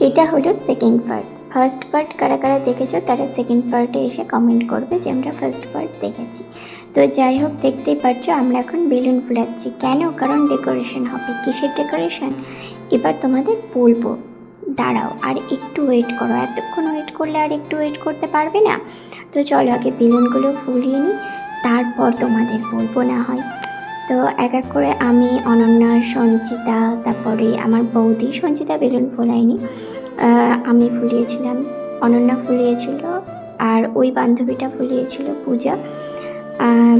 এটা হলো second part. First part কারা কারা দেখেছো তারা সেকেন্ড পার্টে এসে কমেন্ট করবে যে আমরা ফার্স্ট পার্ট দেখেছি। তো যাই হোক, দেখতেই পারছো আমরা এখন বেলুন ফুলাচ্ছি। কেন? কারণ ডেকোরেশন হবে। কিসের ডেকোরেশন এবার তোমাদের বলবো, দাঁড়াও আর একটু ওয়েট করো। এতক্ষণ ওয়েট করলে আর একটু ওয়েট করতে পারবে না? তো চলো আগে বেলুনগুলো ফুলিয়ে নিই, তারপর তোমাদের বলবো না হয়। তো এক এক করে আমি, অনন্যা, সঞ্চিতা, তারপরে আমার বৌদি। সঞ্চিতা বেলুন ফোলায়নি, আমি ফুলিয়েছিলাম, অনন্যা ফুলিয়েছিল, আর ওই বান্ধবীটা ফুলিয়েছিল পূজা,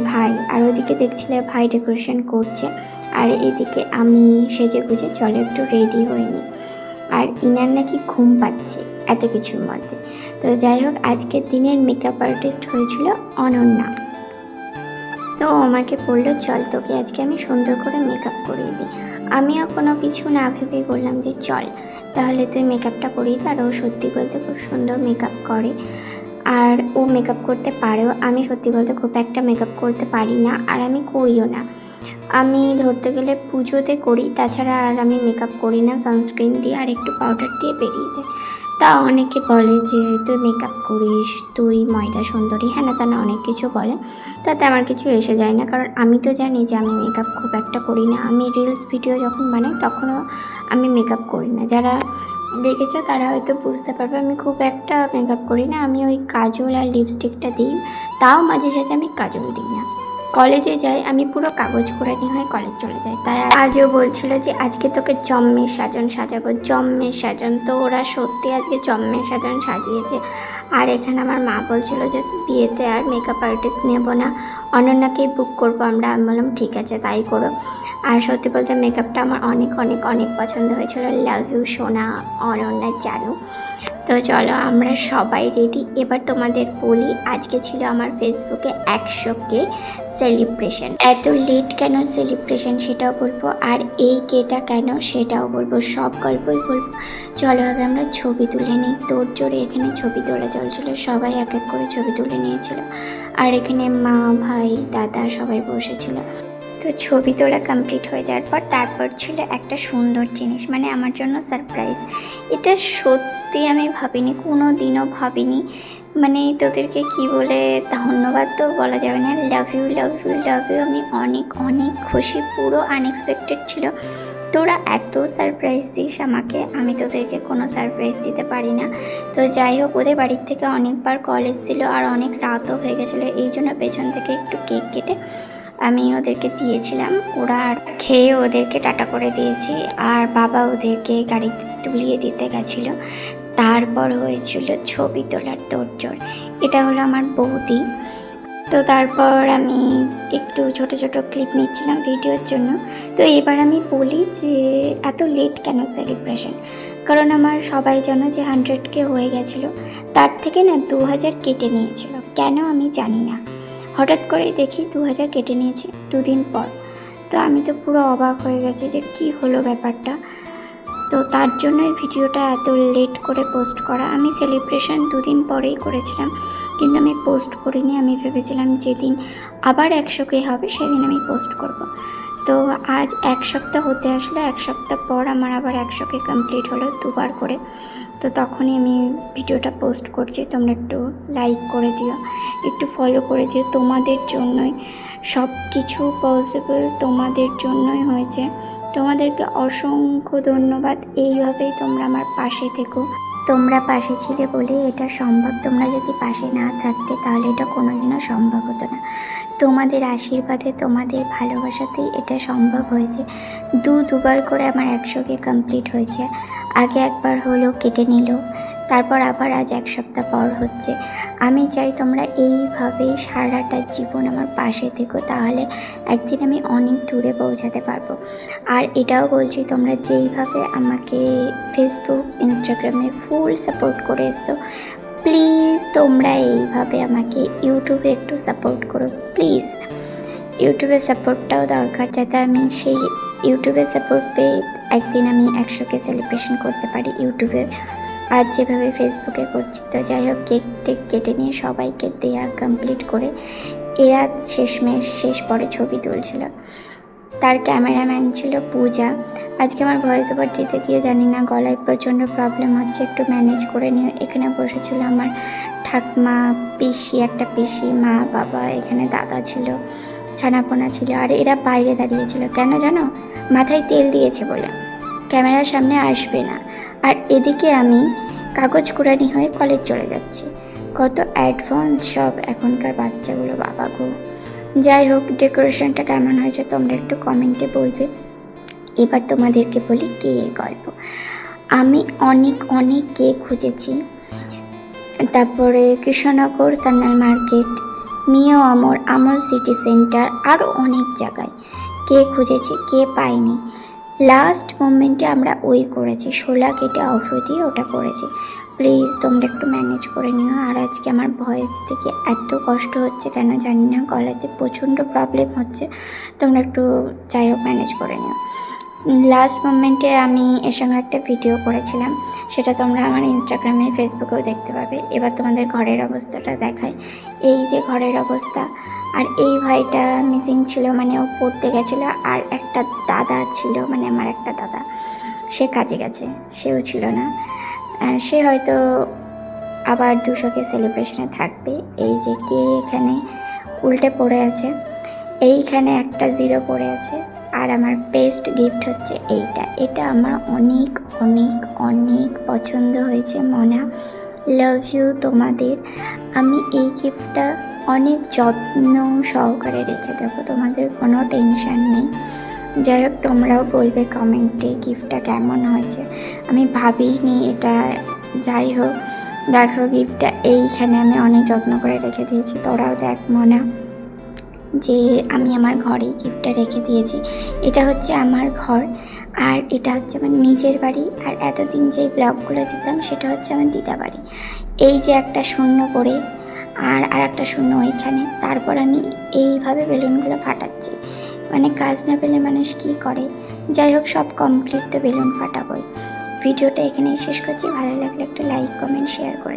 ভাই। আর ওদিকে দেখছিলে ভাই ডেকোরেশন করছে, আর এদিকে আমি সেজে গুজে চলো একটু রেডি হয়নি। আর ইনার নাকি ঘুম পাচ্ছে এত কিছুর মধ্যে। তো যাই হোক, আজকের দিনের মেকআপ আর্টিস্ট হয়েছিল অনন্যা। তো আমাকে বললো চল তোকে আজকে আমি সুন্দর করে মেকআপ করিয়ে দিই। আমিও কোনো কিছু না ভেবেই বললাম যে চল তাহলে তুই মেকআপটা করিয়ে দে। আর ও সত্যি বলতে খুব সুন্দর মেকআপ করে, আর ও মেকআপ করতে পারেও। আমি সত্যি বলতে খুব একটা মেকআপ করতে পারি না, আর আমি করিও না। আমি ধরতে গেলে পুজোতে করি, তাছাড়া আর আমি মেকআপ করি না। সানস্ক্রিন দিয়ে আর একটু পাউডার দিয়ে বেরিয়ে যায়। তা অনেকে বলে যে তুই মেকআপ করিস, তুই ময়দা সুন্দরী, হ্যাঁ না তা না অনেক কিছু বলে। তাতে আমার কিছু এসে যায় না, কারণ আমি তো জানি যে আমি মেকআপ খুব একটা করি না। আমি রিলস ভিডিও যখন বানাই তখনও আমি মেকআপ করি না। যারা দেখেছো তারা হয়তো বুঝতে পারবে আমি খুব একটা মেকআপ করি না। আমি ওই কাজল আর লিপস্টিকটা দিই, তাও মাঝে সাঝে আমি কাজল দিই না। কলেজে যাই আমি পুরো কাগজ কোরানি হয়ে কলেজ চলে যাই। তাই আজও বলছিল যে আজকে তোকে জম্মের সাজন সাজাবো, জম্মের সাজন। তো ওরা সত্যি আজকে জম্মের সাজন সাজিয়েছে। আর এখানে আমার মা বলছিল যে বিয়েতে আর মেকআপ আর্টিস্ট নেব না, অনন্যাকেই বুক করবো আমরা। আমি বললাম ঠিক আছে তাই করো। আর সত্যি বলতে মেকআপটা আমার অনেক অনেক অনেক পছন্দ হয়েছিল। লাভ ইউ সোনা, অনন্যা জানু। তো চলো আমরা সবাই রেডি। এবার তোমাদের বলি, আজকে ছিল আমার ফেসবুকে 100K সেলিব্রেশন। এত লেট কেন সেলিব্রেশন সেটাও বলবো, আর এই কেটা কেন সেটাও বলবো, সব গল্পই বলবো। চলো আগে আমরা ছবি তুলে নিই। তোর জোরে এখানে ছবি তোলা চলছিল, সবাই এক এক করে ছবি তুলে নিয়েছিল। আর এখানে মা, ভাই, দাদা সবাই বসেছিল। তো ছবি তোলা কমপ্লিট হয়ে যাওয়ার পর তারপর ছিল একটা সুন্দর জিনিস, মানে আমার জন্য সারপ্রাইজ। এটা সত্যি আমি ভাবিনি, কোনো দিনও ভাবিনি। মানে তোদেরকে কি বলে ধন্যবাদ তো বলা যাবে না। Love you love you love you. আমি অনেক অনেক খুশি, পুরো আনএক্সপেক্টেড ছিল। তোরা এত সারপ্রাইজ দিস আমাকে, আমি তোদেরকে কোনো সারপ্রাইজ দিতে পারি না। তো যাই হোক, ওদের বাড়ির থেকে অনেকবার কল এসেছিলো আর অনেক রাতও হয়ে গেছিলো, এই জন্য পেছন থেকে একটু কেক কেটে আমি ওদেরকে দিয়েছিলাম। ওরা খেয়ে ওদেরকে টাটা করে দিয়েছি, আর বাবা ওদেরকে গাড়িতে তুলিয়ে দিতে গেছিলো। তারপর হয়েছিল ছবি তোলার তোড়জোড়। এটা হলো আমার বৌদি। তো তারপর আমি একটু ছোট ছোট ক্লিপ নিচ্ছিলাম ভিডিওর জন্য। তো এবার আমি বলি যে এত লেট কেন সেলিব্রেশন, কারণ আমার সবাই জানো যে 100K হয়ে গেছিলো, তার থেকে না 2000 কেটে নিয়েছিল। কেন আমি জানি না, হঠাৎ করেই দেখি 2000 কেটে নিয়েছে দুদিন পর। তো আমি তো পুরো অবাক হয়ে গেছি যে কি হলো ব্যাপারটা। তো তার জন্যই ভিডিওটা এত লেট করে পোস্ট করা। আমি সেলিব্রেশন দুদিন পরেই করেছিলাম, কিন্তু আমি পোস্ট করিনি। আমি ভেবেছিলাম যেদিন আবার 100K হবে সেদিন আমি পোস্ট করব। তো আজ 1 সপ্তাহ হতে আসলে, 1 সপ্তাহ পর আমার আবার 100K কমপ্লিট হলো দুবার করে। তো তখনই আমি ভিডিওটা পোস্ট করছি। তোমরা একটু লাইক করে দিও, একটু ফলো করে দিও। তোমাদের জন্যই সব কিছু পসিবল, তোমাদের জন্যই হয়েছে। তোমাদেরকে অসংখ্য ধন্যবাদ। এইভাবেই তোমরা আমার পাশে থেকো। তোমরা পাশে ছিলে বলে এটা সম্ভব। তোমরা যদি পাশে না থাকতে তাহলে এটা কোনোদিনও সম্ভব হতো না। তোমাদের আশীর্বাদে, তোমাদের ভালোবাসাতেই এটা সম্ভব হয়েছে। দুবার করে আমার 100K কমপ্লিট হয়েছে। আগে একবার হলো কেটে নিল, তারপর আবার আজ 1 সপ্তাহ পর হচ্ছে। আমি চাই তোমরা এইভাবেই সারাটা জীবন আমার পাশে থেকো, তাহলে একদিন আমি অনেক দূরে পৌঁছাতে পারবো। আর এটাও বলছি, তোমরা যেইভাবে আমাকে ফেসবুক, ইনস্টাগ্রামে ফুল সাপোর্ট করে এসছো, প্লিজ তোমরা এইভাবে আমাকে ইউটিউবে একটু সাপোর্ট করো প্লিজ। ইউটিউবের সাপোর্টটাও দরকার, যাতে আমি সেই ইউটিউবের সাপোর্ট পেয়ে একদিন আমি 100K সেলিব্রেশন করতে পারি ইউটিউবে, আজ যেভাবে ফেসবুকে করছি। তো যাই হোক, কেক টেক কেটে নিয়ে সবাইকে দেয়া কমপ্লিট করে এরা শেষ পরে ছবি তুলছিল। তার ক্যামেরাম্যান ছিল পূজা। আজকে আমার ভয়েস ওভার দিতে গিয়ে জানি না গলায় প্রচণ্ড প্রবলেম হচ্ছে, একটু ম্যানেজ করে নিও। এখানে বসেছিল আমার ঠাকমা, পিসি, একটা পিসি, মা, বাবা, এখানে দাদা ছিল, ছানাপোনা ছিল। আর এরা বাইরে দাঁড়িয়েছিল, কেন জানো? মাথায় তেল দিয়েছে বলে ক্যামেরার সামনে আসবে না। আর এদিকে আমি কাগজ কুড়ানি হয়ে কলেজ চলে যাচ্ছি। কত অ্যাডভান্স সব এখনকার বাচ্চাগুলো, বাবা গো। যাই হোক, ডেকোরেশনটা কেমন হয়েছে তোমরা একটু কমেন্টে বলবে। এবার তোমাদেরকে বলি কেকের গল্প। আমি অনেক কেক খুঁজেছি, তারপরে কৃষ্ণনগর, সান্নাল মার্কেট, মিও আমল সিটি সেন্টার, আরও অনেক জায়গায় কে খুঁজেছি, কে পাইনি। লাস্ট মোমেন্টে আমরা ওই করেছি, শোলা কেটে অফ দিয়ে ওটা করেছি। প্লিজ তোমরা একটু ম্যানেজ করে নিও। আর আজকে আমার ভয়েস থেকে এত কষ্ট হচ্ছে কেন জানি না, গলাতে প্রচণ্ড প্রবলেম হচ্ছে, তোমরা একটু যাই হোক ম্যানেজ করে নিও। লাস্ট মোমেন্টে আমি এর সঙ্গে একটা ভিডিও করেছিলাম, সেটা তোমরা আমার ইনস্টাগ্রামে, ফেসবুকেও দেখতে পাবে। এবার তোমাদের ঘরের অবস্থাটা দেখাই। এই যে ঘরের অবস্থা। আর এই ভাইটা মিসিং ছিল, মানে ও পড়তে গেছিলো। আর একটা দাদা ছিল, মানে আমার একটা দাদা, সে কাজে গেছে, সেও ছিল না। সে হয়তো আবার 200কে সেলিব্রেশনে থাকবে। এই যে কে এখানে উল্টে পড়ে আছে, এইখানে একটা 0 পড়ে আছে। আর আমার বেস্ট গিফট হচ্ছে এইটা, এটা আমার অনেক পছন্দ হয়েছে। মনা, লাভ ইউ তোমাদের। আমি এই গিফটটা অনেক যত্ন সহকারে রেখে দেবো, তোমাদের কোনো টেনশান নেই। যাই হোক, তোমরাও বলবে কমেন্টে গিফটটা কেমন হয়েছে। আমি ভাবিনি এটা। যাই হোক, দেখো গিফটটা এইখানে আমি অনেক যত্ন করে রেখে দিয়েছি। তোরাও দেখ মনা, যে আমি আমার ঘরে গিফটটা রেখে দিয়েছি। এটা হচ্ছে আমার ঘর, আর এটা হচ্ছে আমার নিজের বাড়ি। আর এতদিন যেই ব্লগগুলো দিতাম সেটা হচ্ছে আমার দিদা বাড়ি। এই যে একটা শূন্য করে আর একটা শূন্য ওইখানে, তারপর আমি এইভাবে বেলুনগুলো ফাটাচ্ছি। মানে কাজ না পেলে মানুষ কী করে। যাই হোক, সব কমপ্লিট, তো বেলুন ফাটাবই। ভিডিওটা এখানেই শেষ করছি। ভালো লাগলে একটা লাইক, কমেন্ট, শেয়ার করে